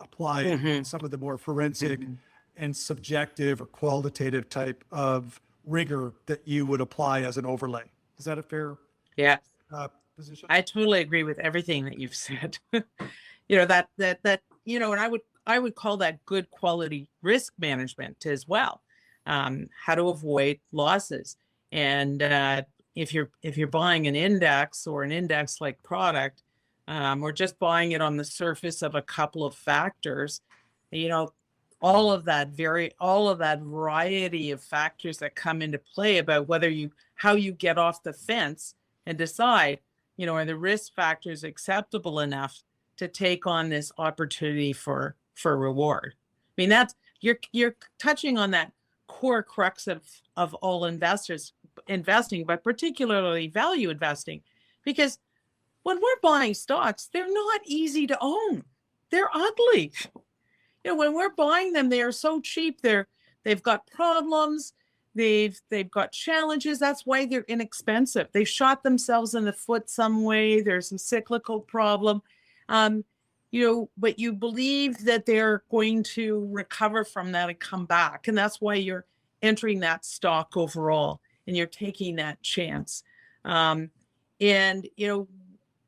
apply some of the more forensic and subjective or qualitative type of rigor that you would apply as an overlay. Is that a fair position?
I totally agree with everything that you've said. And I would call that good quality risk management as well. How to avoid losses. And if you're buying an index or an index-like product, or just buying it on the surface of a couple of factors, all of that variety of factors that come into play about how you get off the fence and decide, are the risk factors acceptable enough to take on this opportunity for reward. I mean, that's you're touching on that core crux of all investors investing, but particularly value investing, because when we're buying stocks, they're not easy to own. They're ugly. When we're buying them, they are so cheap. They've got problems. They've got challenges. That's why they're inexpensive. They shot themselves in the foot some way. There's some cyclical problem. But you believe that they're going to recover from that and come back. And that's why you're entering that stock overall and you're taking that chance.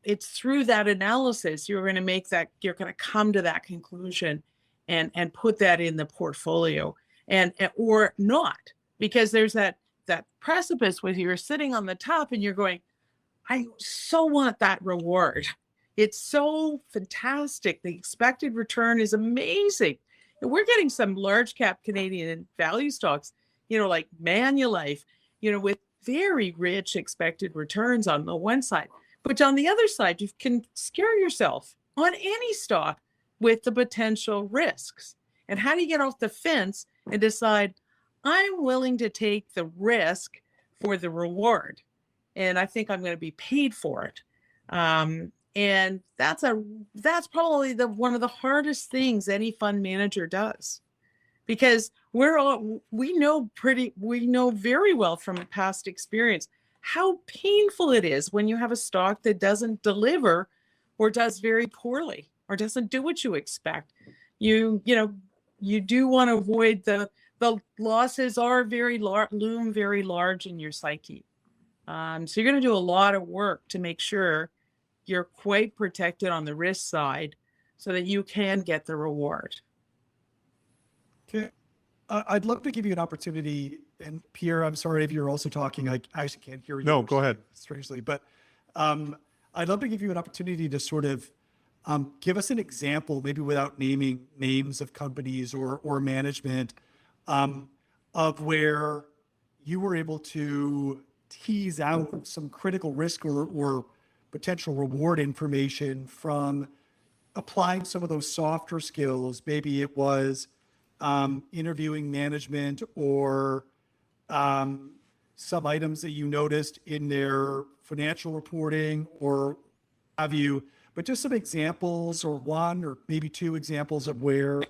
It's through that analysis, you're going to come to that conclusion and put that in the portfolio or not, because there's that precipice where you're sitting on the top and you're going, I so want that reward. It's so fantastic. The expected return is amazing. And we're getting some large cap Canadian value stocks, like Manulife, with very rich expected returns on the one side. But on the other side, you can scare yourself on any stock with the potential risks. And how do you get off the fence and decide, I'm willing to take the risk for the reward, and I think I'm going to be paid for it. And that's probably one of the hardest things any fund manager does, because we know very well from past experience how painful it is when you have a stock that doesn't deliver or does very poorly or doesn't do what you expect. You do want to avoid the losses are loom very large in your psyche. So you're going to do a lot of work to make sure you're quite protected on the risk side so that you can get the reward.
Okay. I'd love to give you an opportunity, and Pierre, I'm sorry if you're also talking. I actually can't hear you.
No, go ahead.
Strangely, but I'd love to give you an opportunity to sort of give us an example, maybe without naming names of companies or management, of where you were able to tease out some critical risk or potential reward information from applying some of those softer skills. Maybe it was interviewing management or some items that you noticed in their financial reporting or have you, but just some examples or one or maybe two examples of where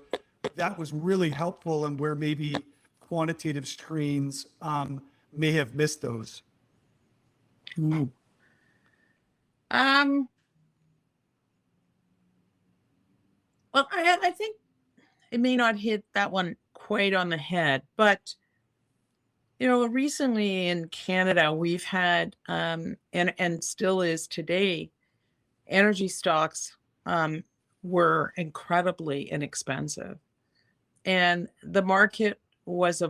that was really helpful and where maybe quantitative screens may have missed those.
Well, I think it may not hit that one quite on the head, but recently in Canada, we've had and still is today, energy stocks were incredibly inexpensive, and the market was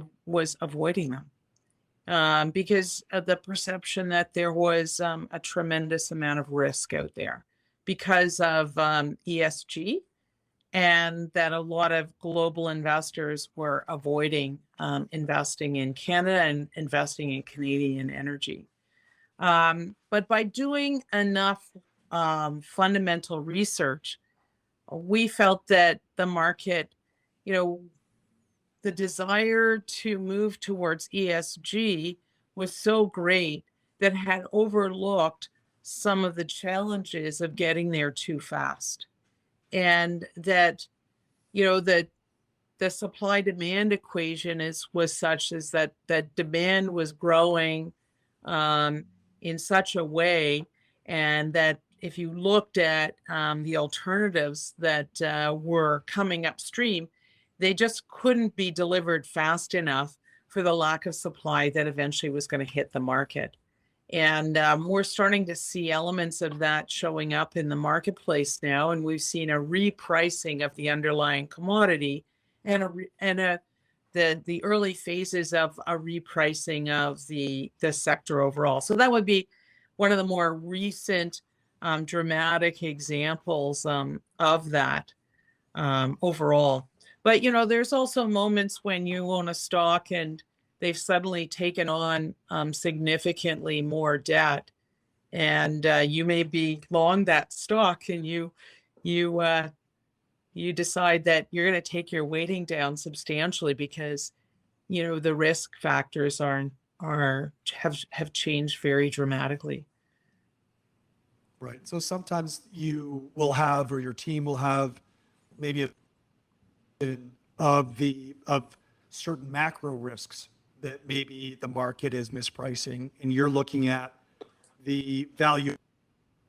avoiding them, because of the perception that there was a tremendous amount of risk out there because of ESG, and that a lot of global investors were avoiding investing in Canada and investing in Canadian energy. But by doing enough fundamental research, we felt that the market, the desire to move towards ESG was so great that had overlooked some of the challenges of getting there too fast. And that, the supply demand equation was such as that demand was growing in such a way, and that if you looked at the alternatives that were coming upstream, they just couldn't be delivered fast enough for the lack of supply that eventually was going to hit the market. And we're starting to see elements of that showing up in the marketplace now, and we've seen a repricing of the underlying commodity and the early phases of a repricing of the sector overall. So that would be one of the more recent dramatic examples of that overall. But, there's also moments when you own a stock and they've suddenly taken on significantly more debt, and you may be long that stock, and you decide that you're going to take your weighting down substantially because, the risk factors have changed very dramatically.
Right. So sometimes you will have, or your team will have, maybe of certain macro risks that maybe the market is mispricing, and you're looking at the value of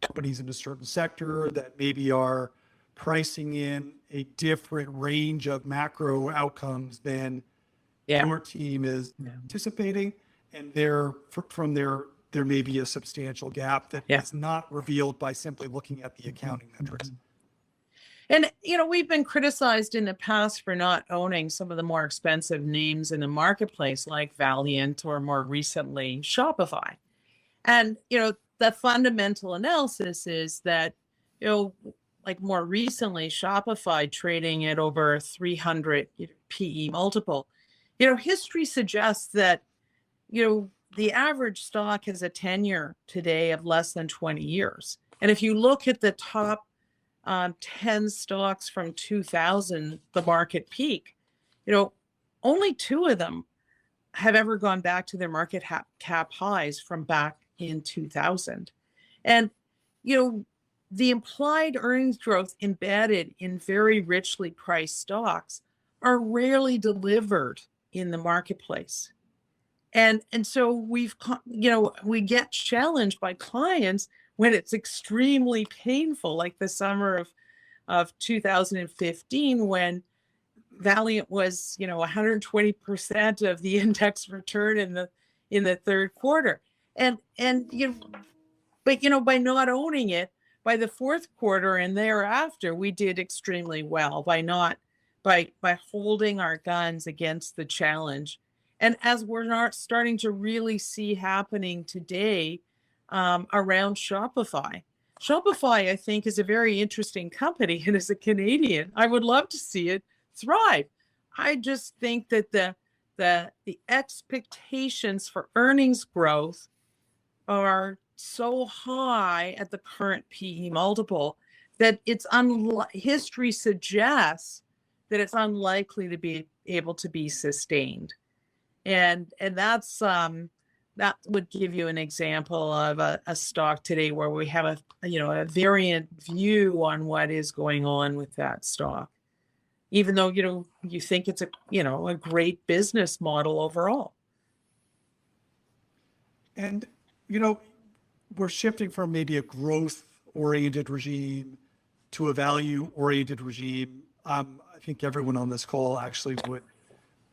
companies in a certain sector that maybe are pricing in a different range of macro outcomes than your team is anticipating, and from there may be a substantial gap that is not revealed by simply looking at the accounting metrics.
And, we've been criticized in the past for not owning some of the more expensive names in the marketplace, like Valiant or more recently Shopify. And, the fundamental analysis is that, like more recently, Shopify trading at over 300 PE multiple. History suggests that, the average stock has a tenure today of less than 20 years. And if you look at the top 10 stocks from 2000, the market peak, only 2 of them have ever gone back to their market cap highs from back in 2000. And, the implied earnings growth embedded in very richly priced stocks are rarely delivered in the marketplace. And so we get challenged by clients when it's extremely painful, like the summer of 2015, when Valiant was, 120% of the index return in the third quarter. And by not owning it, by the fourth quarter and thereafter, we did extremely well by holding our guns against the challenge. And as we're not starting to really see happening today around Shopify. Shopify, I think, is a very interesting company. And as a Canadian, I would love to see it thrive. I just think that the expectations for earnings growth are so high at the current PE multiple that history suggests that it's unlikely to be able to be sustained. And that's that would give you an example of a stock today where we have a variant view on what is going on with that stock, even though you think it's a great business model overall.
And we're shifting from maybe a growth-oriented regime to a value-oriented regime. I think everyone on this call actually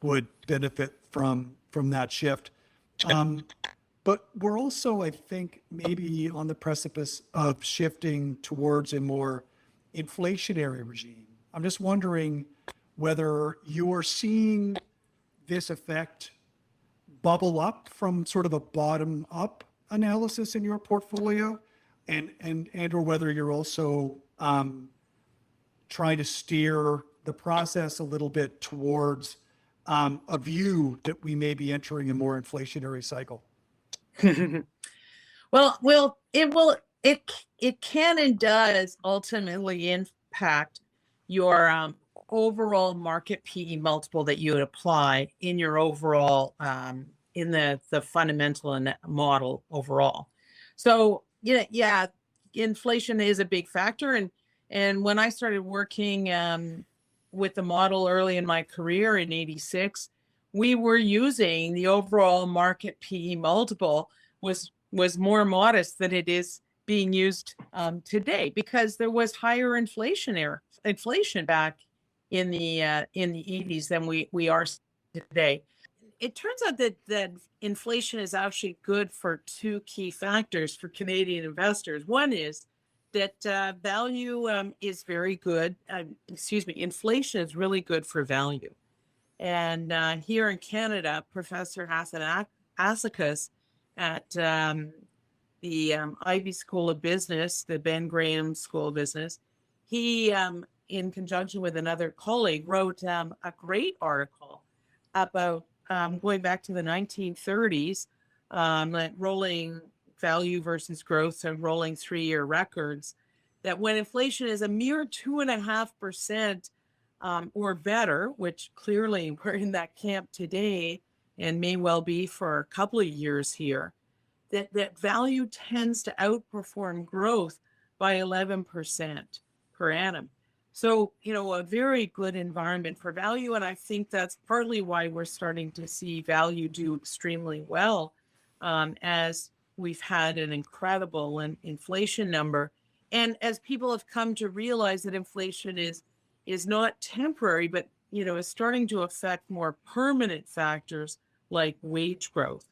would benefit from that shift. But we're also, I think, maybe on the precipice of shifting towards a more inflationary regime. I'm just wondering whether you are seeing this effect bubble up from sort of a bottom up analysis in your portfolio, and or whether you're also trying to steer the process a little bit towards a view that we may be entering a more inflationary cycle?
Well, it can and does ultimately impact your overall market PE multiple that you would apply in your overall in the fundamental and model overall. So yeah, inflation is a big factor, and when I started working with the model early in my career in '86, we were using the overall market PE multiple was more modest than it is being used today, because there was higher inflation back in the '80s than we are today. It turns out that inflation is actually good for two key factors for Canadian investors. One is that value is very good. Inflation is really good for value. And here in Canada, Professor Hassan Asakas at the Ivy School of Business, the Ben Graham School of Business, he, in conjunction with another colleague, wrote a great article about going back to the 1930s, rolling value versus growth and rolling 3-year records, that when inflation is a mere 2.5% or better, which clearly we're in that camp today and may well be for a couple of years here, that value tends to outperform growth by 11% per annum. So, a very good environment for value. And I think that's partly why we're starting to see value do extremely well, as we've had an incredible inflation number. And as people have come to realize that inflation is not temporary, but, is starting to affect more permanent factors like wage growth.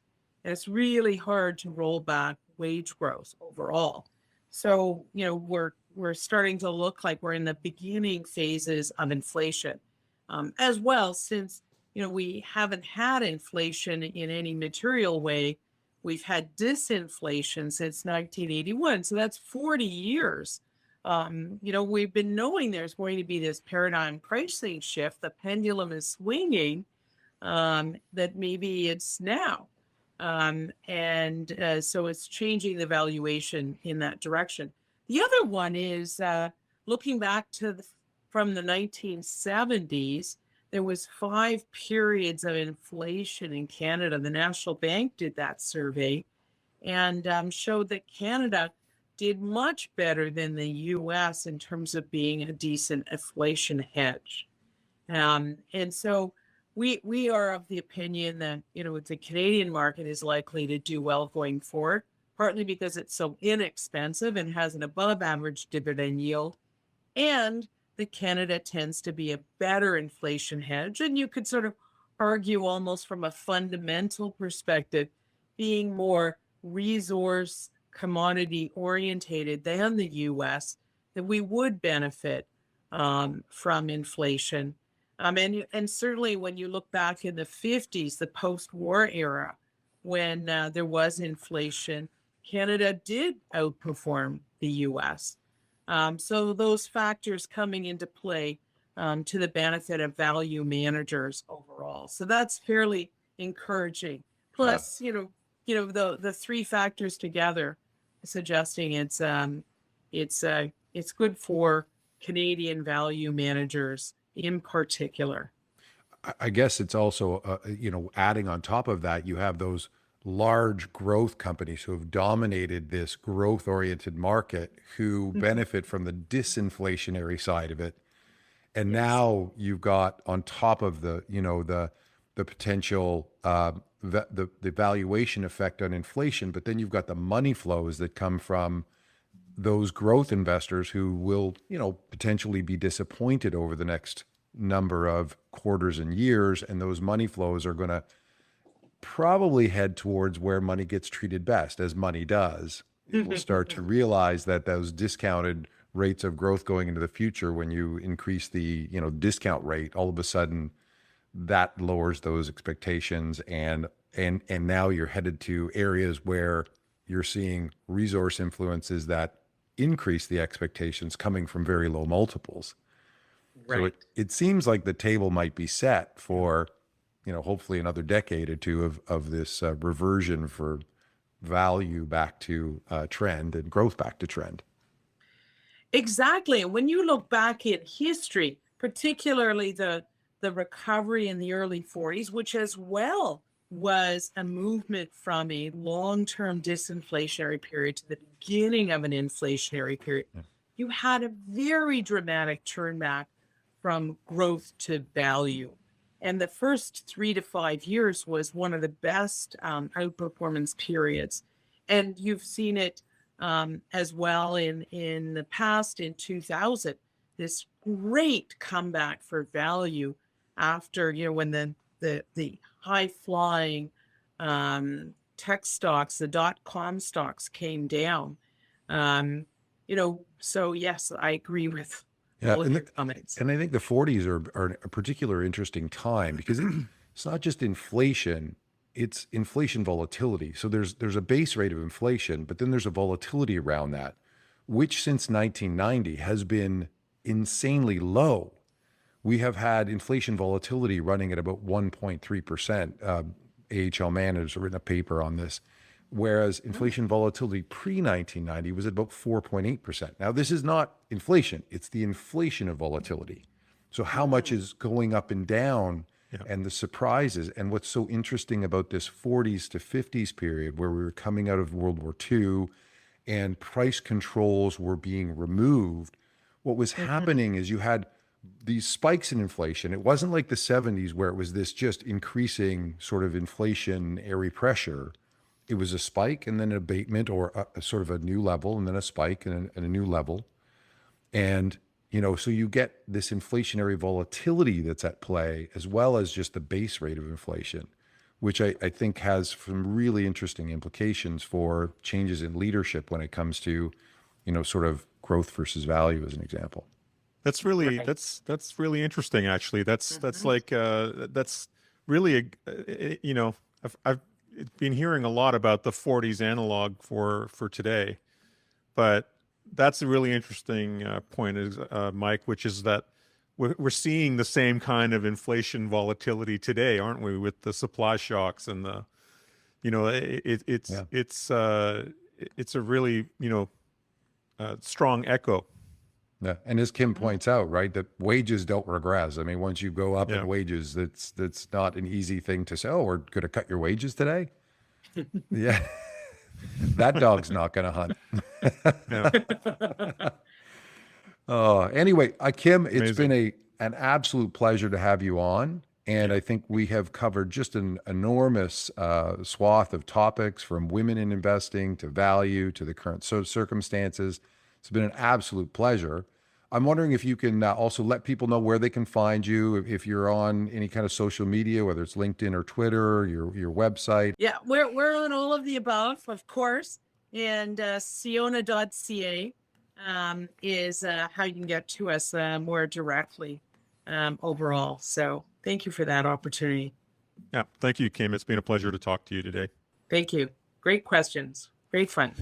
And it's really hard to roll back wage growth overall. So, we're starting to look like we're in the beginning phases of inflation, as well, since, we haven't had inflation in any material way. We've had disinflation since 1981. So that's 40 years. We've been knowing there's going to be this paradigm pricing shift. The pendulum is swinging, that maybe it's now. So it's changing the valuation in that direction. The other one is looking back from the 1970s, there was 5 periods of inflation in Canada. The National Bank did that survey and showed that Canada did much better than the US in terms of being a decent inflation hedge. And so we are of the opinion that, the Canadian market is likely to do well going forward, partly because it's so inexpensive and has an above average dividend yield, and that Canada tends to be a better inflation hedge. And you could sort of argue, almost from a fundamental perspective, being more resource commodity orientated than the US, that we would benefit from inflation. And certainly when you look back in the 50s, the post-war era, when there was inflation, Canada did outperform the US. So those factors coming into play to the benefit of value managers overall. So that's fairly encouraging. Plus, the 3 factors together suggesting it's good for Canadian value managers in particular.
I guess it's also, adding on top of that, you have those large growth companies who have dominated this growth-oriented market, who benefit from the disinflationary side of it. And now you've got, on top of the potential, the valuation effect on inflation, but then you've got the money flows that come from those growth investors who will, potentially be disappointed over the next number of quarters and years. And those money flows are going to probably head towards where money gets treated best, as money does. People start to realize that those discounted rates of growth going into the future, when you increase the, discount rate, all of a sudden that lowers those expectations, and now you're headed to areas where you're seeing resource influences that increase the expectations coming from very low multiples.
Right.
So it seems like the table might be set for, hopefully another decade or two of this reversion for value back to trend and growth back to trend.
Exactly. When you look back in history, particularly the recovery in the early 40s, which as well was a movement from a long-term disinflationary period to the beginning of an inflationary period, you had a very dramatic turn back from growth to value. And the first 3 to 5 years was one of the best outperformance periods. And you've seen it as well in the past, in 2000, this great comeback for value after, when the high flying tech stocks, the .com stocks came down. So yes, I agree with all of your comments.
And I think the 40s are a particular interesting time because it's not just inflation, it's inflation volatility. So there's a base rate of inflation, but then there's a volatility around that, which since 1990 has been insanely low. We have had inflation volatility running at about 1.3%. AHL Man has written a paper on this, whereas inflation volatility pre-1990 was at about 4.8%. Now, this is not inflation, it's the inflation of volatility. So how much is going up and down and the surprises. And what's so interesting about this 40s to 50s period where we were coming out of World War II and price controls were being removed, what was happening is you had these spikes in inflation. It wasn't like the 70s where it was this just increasing sort of inflationary pressure. It was a spike and then an abatement or a sort of a new level and then a spike and a new level. And, so you get this inflationary volatility that's at play as well as just the base rate of inflation, which I think has some really interesting implications for changes in leadership when it comes to, sort of growth versus value as an example.
That's really that's really interesting. Actually, that's like that's really I've been hearing a lot about the 40s analog for today, but that's a really interesting point, Mike, which is that we're seeing the same kind of inflation volatility today, aren't we? With the supply shocks and the, it's a really strong echo.
Yeah, and as Kim points out, right, that wages don't regress. I mean, once you go up in wages, that's not an easy thing to say. Oh, we're going to cut your wages today. Yeah, that dog's not going to hunt. Anyway, Kim, it's been an absolute pleasure to have you on. And I think we have covered just an enormous swath of topics, from women in investing to value to the current circumstances. It's been an absolute pleasure. I'm wondering if you can also let people know where they can find you, if you're on any kind of social media, whether it's LinkedIn or Twitter, your website.
Yeah, we're on all of the above, of course. And Sionna.ca is how you can get to us more directly overall. So thank you for that opportunity.
Yeah, thank you, Kim. It's been a pleasure to talk to you today.
Thank you. Great questions. Great fun.